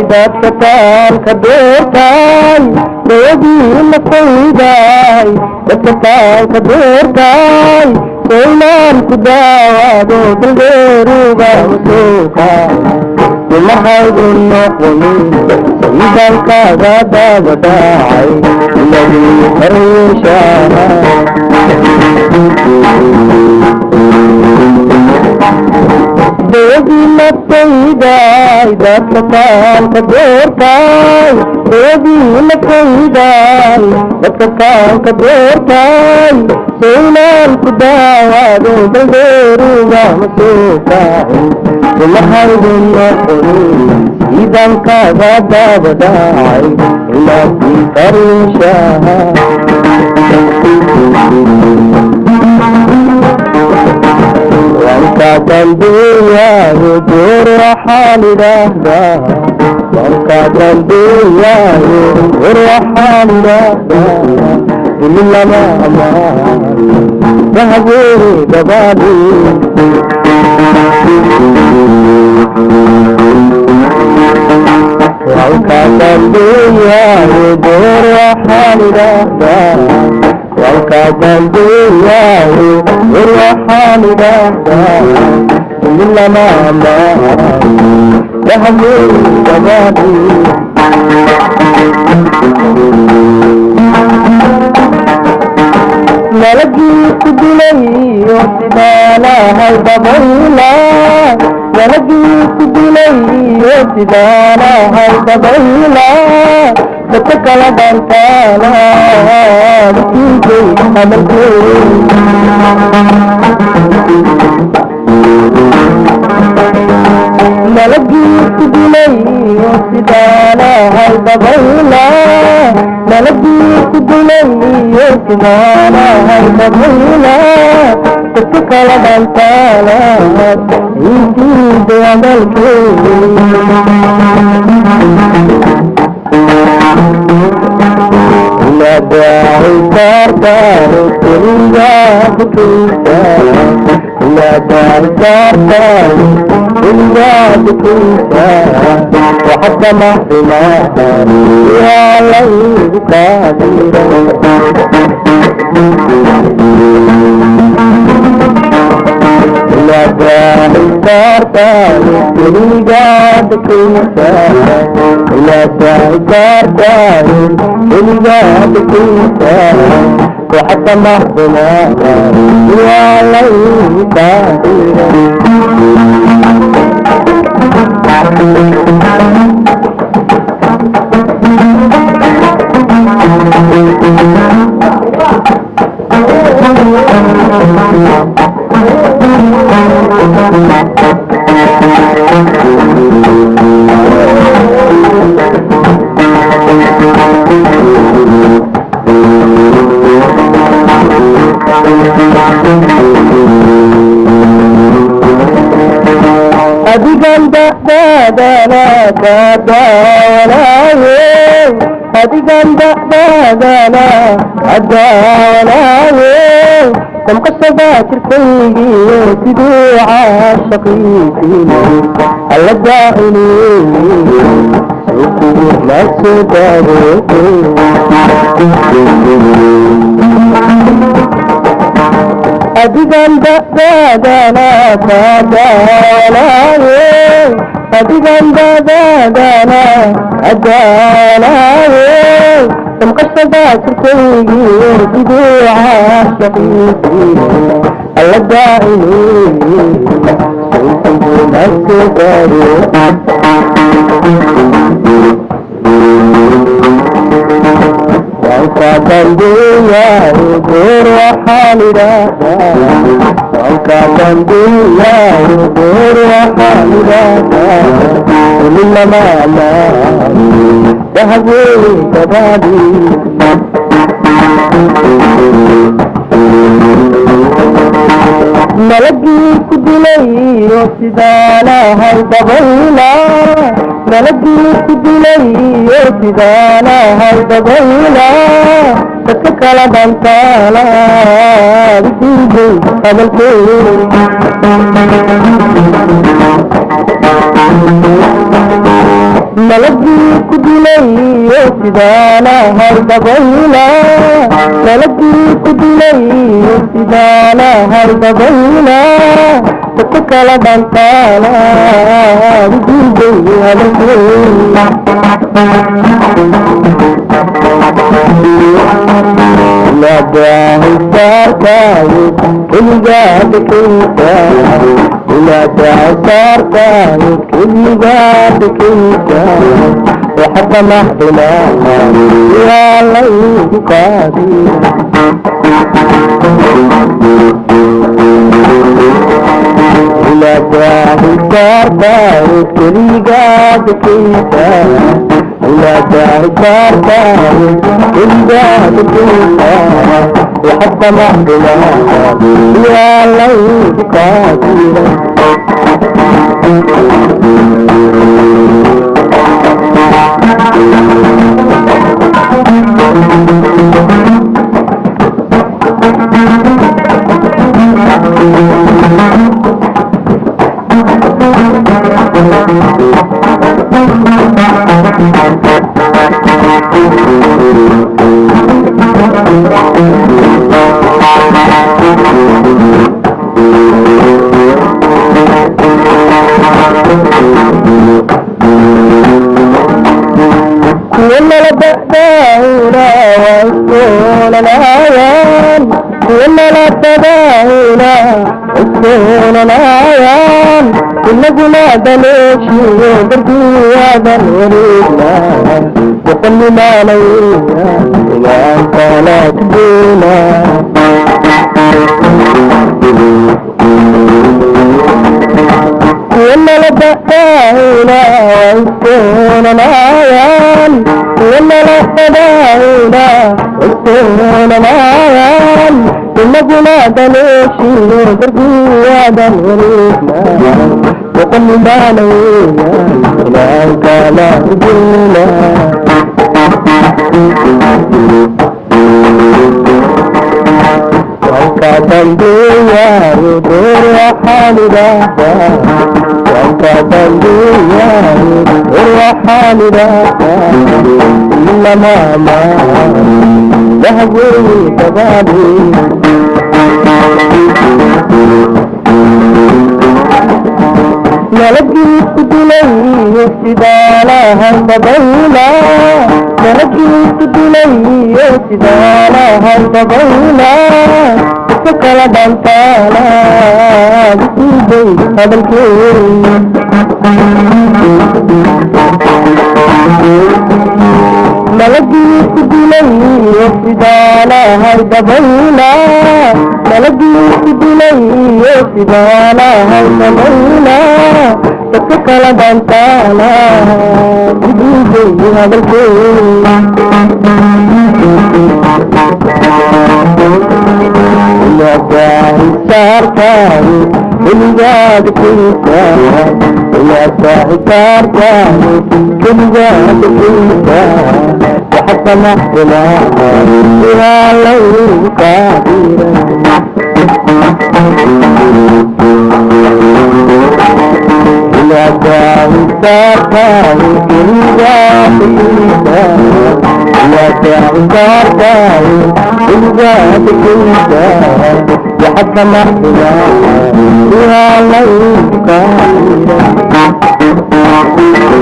Dapatan kedurkai, baby makuidai. Dapatan kedurkai, solan kudawa do tenderu bangsuka. Mahal gunok wani, sidang kagada wadai, lagi harusyana. Baby makuidai, dapatan kedurkai, baby makuidai, dapatan kedurkai, solan kudawa do tenderu bangsuka. Mahal gunok wani, sidang kagada wadai, lagi harusyana. وانقضى الدنيا وجور حالي لهدا وانقضى الدنيا وجور حالي لهدا إلا ما أمان ذهبوني ببالي وانقضى الدنيا وجور حالي لهدا وانقضى الدنيا والرحال لهدا إلا ما أمان ذهبوا جمالي لقيت بلي وسدانا هيدا بيلا لقيت بلي وسدانا هيدا بيلا بتكال بانتانا بكيجي أمركي لقيت بلي وسدانا هيدا بيلا لقيت بلي وسدانا هيدا بيلا بتكال بانتانا بكيجي أمركي لا داعي كارتان الدنيا بكيسا لا داعي كارتان الدنيا بكيسا وحتى محرما يا ليل قادرا لا داعي كارتان الدنيا بكيسا لا داعي كارتان الدنيا بكيسا وحتى محرما يا ليل قادرا أديكاندا دادا كادا ولاوي أديكاندا دادا كادا ولاوي كم قصبات الكل تدوع عاشقيتي اللجائني سوكو لا سدارتي أديكاندا دادا كادا ولاوي أديكاندا دادا كادا ولاوي كم قصبات الكل تدوع عاشقيتي اللجائني سوكو لا سدارتي وانقضى الدنيا وجور حالي لهدا وانقضى الدنيا وجور حالي لهدا إلا ما أمان dahagey gabaadi malagii ku dilay oo sidaanahay dabayla malagii ku dilay oo sidaanahay dabayla dadka kala dhantaala diiday hadalkeeda malagii ku dilay oo sidaanahay dabayla malagii ku dilay oo sidaanahay dabayla dadka kala dhantaala diiday hadalkeeda la daahsaarkaayo keligaada keysa la daahsaarkaayo keligaada keysa waxba maxdinaa yaa laygu qaadiya la daahsaarkaayo keligaada keysa la daahsaarkaayo keligaada keysa waxba maxdinaa yaa laygu qaadiya kuwanala badaahuna wasoonanayaan kuwanala badaahuna wasoonanayaan inaguna daleeshiyo darbiyadan wareegna boqolnimaanayna ilaantaalaadgeena kuwanala badaahuna wasoonanayaan kuwanala badaahuna wasoonanayaan inaguna daleeshiyo darbiyadan wareegna boqolnimaanayna ilaantaalaadgeena wanka dambeeyaayo door waxaan idhaahdaa wanka dambeeyaayo door waxaan idhaahdaa ilamaama dahagey gabaadi malagii ku dilay oo sidaanahay dabayla malagii ku dilay oo sidaanahay dabayla dadka kala dhantaala diiday hadalkeeda malagii ku dilay oo sidaanahay dabayla malagii ku dilay oo sidaanahay dabayla dadka kala dhantaala diiday hadalkeeda la daahsaarkaayo keligaada keysa la daahsaarkaayo keligaada keysa waxba maxdinaa yaa laygu qaadiya la daahsaarkaayo keligaada keysa la daahsaarkaayo keligaada keysa waxba maxdinaa yaa laygu qaadiya